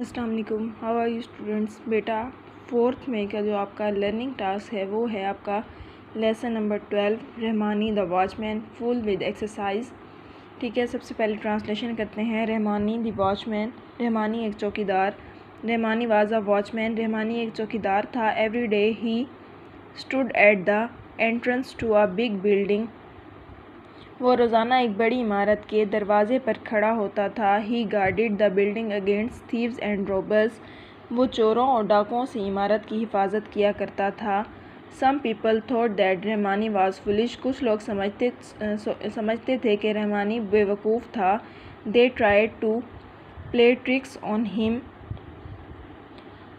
अस्सलाम वालेकुम। How are you students. बेटा 4th में का जो आपका लर्निंग टास्क है वो है आपका lesson number 12 Rahmani the watchman full with exercise. ठीक है, सबसे पहले ट्रांसलेशन करते हैं। रहमानी द वॉचमैन, रहमानी एक चौकीदार। Rahmani was a watchman, Rahmani एक चौकीदार था। Every day he stood at the entrance to a big building, वो रोज़ाना एक बड़ी इमारत के दरवाज़े पर खड़ा होता था। He guarded the building against thieves and robbers, वो चोरों और डाकुओं से इमारत की हिफाजत किया करता था। Some people thought that Rahmani was foolish, कुछ लोग समझते थे कि रहमानी बेवकूफ़ था। They tried to play tricks on him,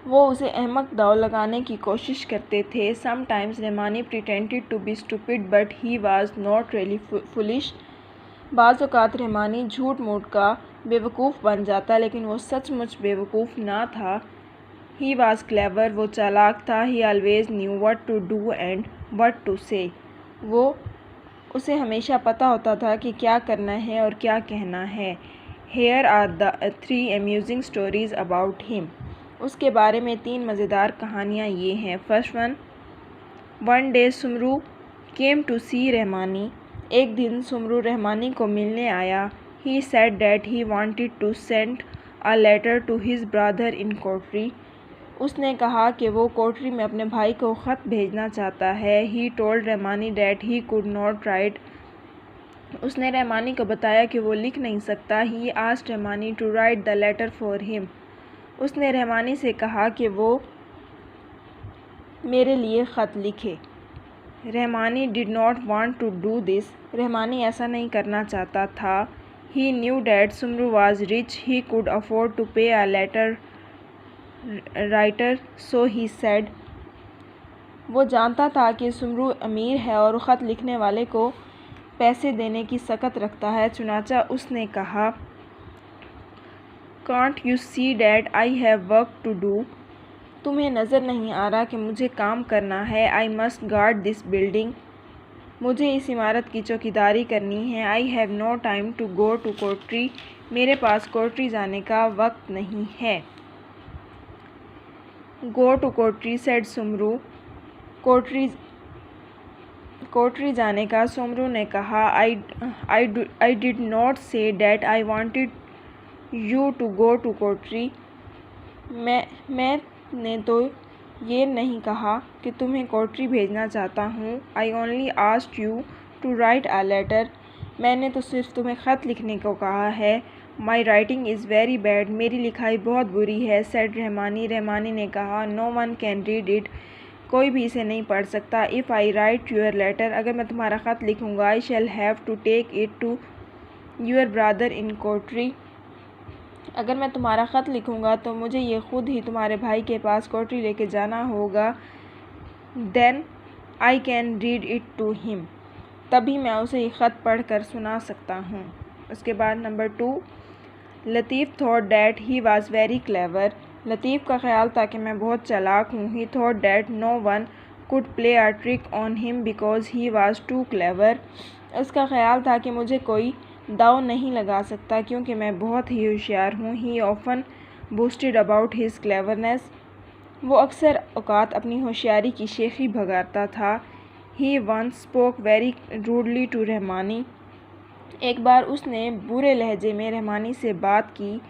वो उसे अहमक दाव लगाने की कोशिश करते थे। Sometimes Rahmani pretended to be stupid but he was not really foolish, बाज़ औक़ात रहमानी झूठ मूठ का बेवकूफ़ बन जाता लेकिन वो सचमुच बेवकूफ़ ना था। ही वाज क्लेवर, वो चालाक था। He always knew what to do and what to say, वो उसे हमेशा पता होता था कि क्या करना है और क्या कहना है। Here are the 3 amusing stories about him, उसके बारे में 3 मज़ेदार कहानियाँ ये हैं। First one day Sumru came to see Rahmani, एक दिन सुमरू रहमानी को मिलने आया। He said that he wanted to send a letter to his brother in Kotri, उसने कहा कि वो कोटरी में अपने भाई को ख़त भेजना चाहता है। He told Rahmani that he could not write, उसने रहमानी को बताया कि वो लिख नहीं सकता। He asked Rahmani to write the letter for him, उसने रहमानी से कहा कि वो मेरे लिए ख़त लिखे। Rahmani did not want to do this, Rahmani ऐसा नहीं करना चाहता था। He knew that Sumru was rich, he could afford to pay a letter writer, so he said, वो जानता था कि सुमरू अमीर है और ख़त लिखने वाले को पैसे देने की सकत रखता है, चुनाचा उसने कहा, can't you see that I have work to do, तुम्हें नज़र नहीं आ रहा कि मुझे काम करना है। I must guard this building, मुझे इस इमारत की चौकीदारी करनी है। I have no time to go to Kotri, मेरे पास कोटरी जाने का वक्त नहीं है। गो टू कोटरी सेड सुमरू, कोटरी जाने का सुमरू ने कहा। I did not say that I wanted you to go to Kotri, मैंने तो ये नहीं कहा कि तुम्हें कोटरी भेजना चाहता हूँ। I only asked you to write a letter, मैंने तो सिर्फ तुम्हें ख़त लिखने को कहा है। My writing is very bad, मेरी लिखाई बहुत बुरी है। सेड रहमानी, रहमानी ने कहा। No one can read it, कोई भी इसे नहीं पढ़ सकता। If I write your letter, अगर मैं तुम्हारा ख़त लिखूँगा, I shall have to take it to your brother in Kotri, अगर मैं तुम्हारा ख़त लिखूँगा तो मुझे ये ख़ुद ही तुम्हारे भाई के पास कोटरी लेके जाना होगा। Then I can read it to him, तभी मैं उसे ये ख़त पढ़ कर सुना सकता हूँ। उसके बाद number 2, Latif thought that he was very clever, Latif का ख्याल था कि मैं बहुत चालाक हूँ। He thought that no one could play a trick on him because he was too clever, उसका ख्याल था कि मुझे कोई दाव नहीं लगा सकता क्योंकि मैं बहुत ही होशियार हूँ। He often boasted about his cleverness, वो अक्सर औक़ात अपनी होशियारी की शेखी भगाता था। He once spoke very rudely to Rahmani, एक बार उसने बुरे लहजे में रहमानी से बात की।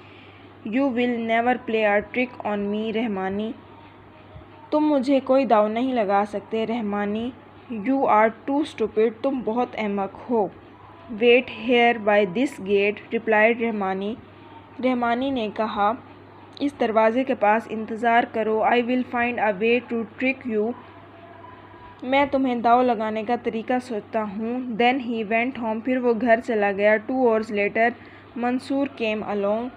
You will never play a trick on me Rahmani, तुम मुझे कोई दाव नहीं लगा सकते Rahmani. You are too stupid, तुम बहुत अहमक हो। Wait here by this gate, replied Rahmani, Rahmani ने कहा, इस दरवाज़े के पास इंतज़ार करो। I will find a way to trick you, मैं तुम्हें दाव लगाने का तरीका सोचता हूँ। देन ही वेंट होम, फिर वो घर चला गया। 2 hours later Mansoor came along,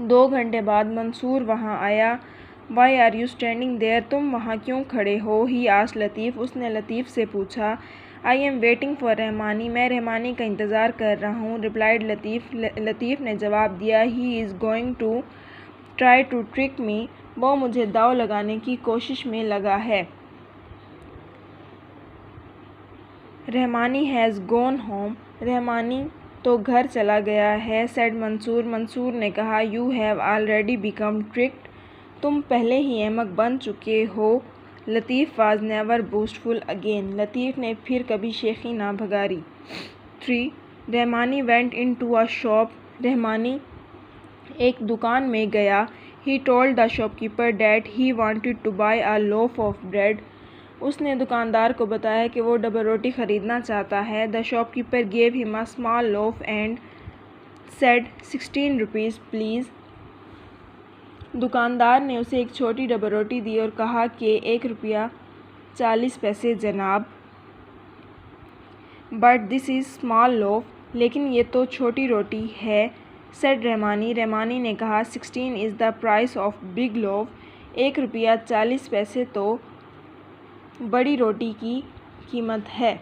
2 घंटे बाद मंसूर वहाँ आया। Why are you standing there, तुम वहाँ क्यों खड़े हो। ही आस्क्ड लतीफ़, उसने लतीफ़ से पूछा। I am waiting for Rahmani, मैं रहमानी का इंतज़ार कर रहा हूँ। रिप्लाइड लतीफ़, लतीफ़ ने जवाब दिया। He is going to try to trick me, वो मुझे दाव लगाने की कोशिश में लगा है। Rahmani has gone home, Rahmani تو گھر چلا گیا ہے. said منصور. منصور نے کہا you have already become tricked. تم پہلے ہی احمق بن چکے ہو. لطیف was never boastful again. لطیف نے پھر کبھی شیخی نہ بھگاری. 3. رحمانی went into a shop. رحمانی ایک دکان میں گیا. he told the shopkeeper that he wanted to buy a loaf of bread. اس نے دکاندار کو بتایا کہ وہ ڈبل روٹی خریدنا چاہتا ہے. the shopkeeper gave him a small loaf and said 16 rupees please. دکاندار نے اسے ایک چھوٹی ڈبل روٹی دی اور کہا کہ 1 روپیہ 40 پیسے جناب. but this is small loaf. لیکن یہ تو چھوٹی روٹی ہے. said رحمانی. رحمانی نے کہا 16 is the price of big loaf. 1 روپیہ 40 پیسے تو بڑی روٹی کی قیمت ہے.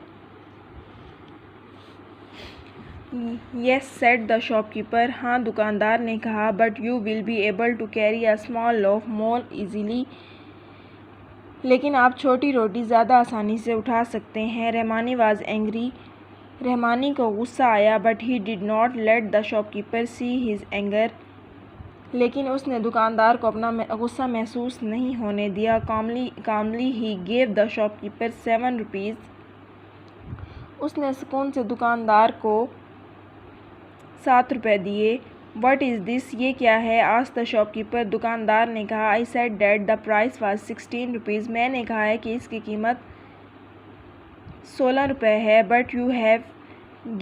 yes said the shopkeeper. ہاں دکاندار نے کہا but you will be able to carry a small loaf more easily. لیکن آپ چھوٹی روٹی زیادہ آسانی سے اٹھا سکتے ہیں. رحمانی was angry. رحمانی کو غصہ آیا but he did not let the shopkeeper see his anger. لیکن اس نے دکاندار کو اپنا غصہ محسوس نہیں ہونے دیا. calmly he gave the shopkeeper 7 rupees. اس نے سکون سے دکاندار کو 7 روپے دیے. what is this؟ یہ کیا ہے؟ asked the shopkeeper. دکاندار نے کہا I said that the price was 16 rupees. میں نے کہا ہے کہ اس کی قیمت 16 روپے ہے. but you have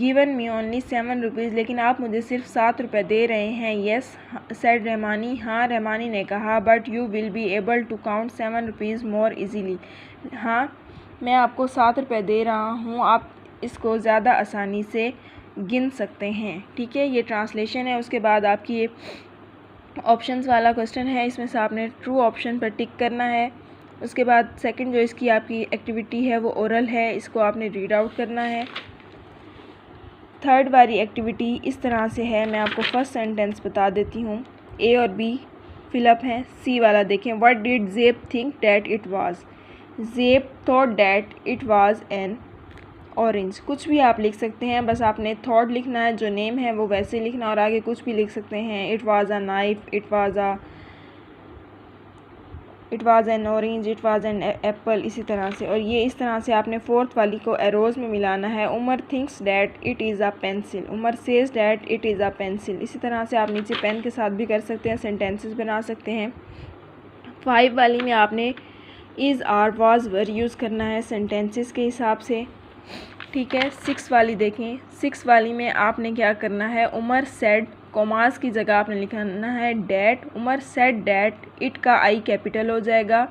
given me only 7 rupees. لیکن آپ مجھے صرف 7 روپے دے رہے ہیں. yes said رحمانی. ہاں رحمانی نے کہا but you will be able to count 7 rupees more easily. ہاں میں آپ کو 7 روپے دے رہا ہوں. آپ اس کو زیادہ آسانی سے گن سکتے ہیں. ٹھیک ہے، یہ ٹرانسلیشن ہے. اس کے بعد آپ کی آپشنز والا کوسچن ہے. اس میں سے آپ نے ٹرو آپشن پر ٹک کرنا ہے. اس کے بعد سیکنڈ جو اس کی آپ کی ایکٹیویٹی ہے وہ اورل ہے. اس کو آپ نے ریڈ آؤٹ کرنا ہے. تھرڈ والی ایکٹیویٹی اس طرح سے ہے. میں آپ کو فرسٹ سینٹینس بتا دیتی ہوں. اے اور بی فل اپ ہیں. سی والا دیکھیں. What did Zeep think that it was? Zeep thought that it was an orange. کچھ بھی آپ لکھ سکتے ہیں، بس آپ نے تھاٹ لکھنا ہے. جو نیم ہے وہ ویسے لکھنا اور آگے کچھ بھی لکھ سکتے ہیں. It was a knife. It was an orange. It was an apple. اسی طرح سے. اور یہ اس طرح سے آپ نے فورتھ والی کو ایروز میں ملانا ہے. عمر thinks that it is a pencil. Umar says that it is a pencil. اسی طرح سے آپ نیچے پین کے ساتھ بھی کر سکتے ہیں، سینٹینسز بنا سکتے ہیں. 5 والی میں آپ نے is are was were use کرنا ہے سینٹینسز کے حساب سے. ٹھیک ہے. 6 والی دیکھیں. 6 والی میں آپ نے کیا کرنا ہے؟ عمر said کوماز کی جگہ آپ نے لکھنا ہے date. Umar said that it کا آئی کیپیٹل ہو جائے گا.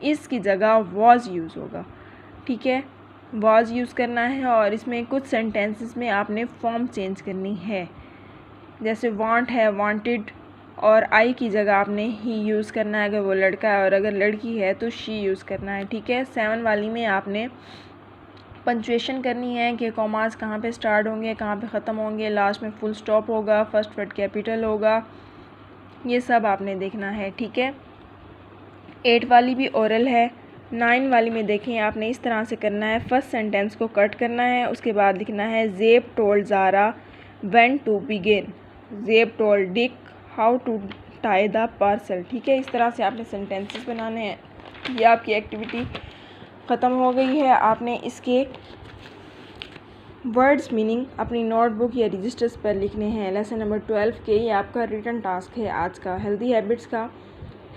اس کی جگہ was یوز ہوگا. ٹھیک ہے، was یوز کرنا ہے. اور اس میں کچھ سینٹینسز میں آپ نے فارم چینج کرنی ہے. جیسے want ہے wanted، اور آئی کی جگہ آپ نے ہی یوز کرنا ہے اگر وہ لڑکا ہے، اور اگر لڑکی ہے تو شی یوز کرنا ہے. ٹھیک ہے. 7 والی میں آپ نے پنچویشن کرنی ہے کہ کوماز کہاں پہ سٹارٹ ہوں گے، کہاں پہ ختم ہوں گے، لاسٹ میں فل سٹاپ ہوگا، فرسٹ ورڈ کیپیٹل ہوگا. یہ سب آپ نے دیکھنا ہے. ٹھیک ہے. 8 والی بھی اورل ہے. 9 والی میں دیکھیں آپ نے اس طرح سے کرنا ہے. فرسٹ سینٹینس کو کٹ کرنا ہے. اس کے بعد لکھنا ہے Zeep told Zara when to begin. Zeep told Dick how to tie the parcel. ٹھیک ہے. اس طرح سے آپ نے سینٹینسز بنانے ہیں. یہ آپ کی ایکٹیویٹی ختم ہو گئی ہے. آپ نے اس کے ورڈز میننگ اپنی نوٹ بک یا رجسٹرز پر لکھنے ہیں. لیسن نمبر 12 کے یہ آپ کا ریٹن ٹاسک ہے آج کا ہیلدی ہیبٹس کا.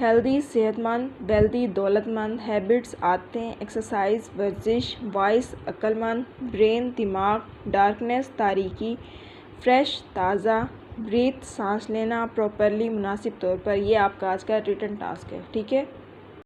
ہیلدی صحت مند، ویلدی دولت مند، ہیبٹس عادتیں، ایکسرسائز ورزش، وائس عقل مند، برین دماغ، ڈارکنیس تاریکی، فریش تازہ، بریتھ سانس لینا پراپرلی مناسب طور پر. یہ آپ کا آج کا ریٹن ٹاسک ہے. ٹھیک ہے.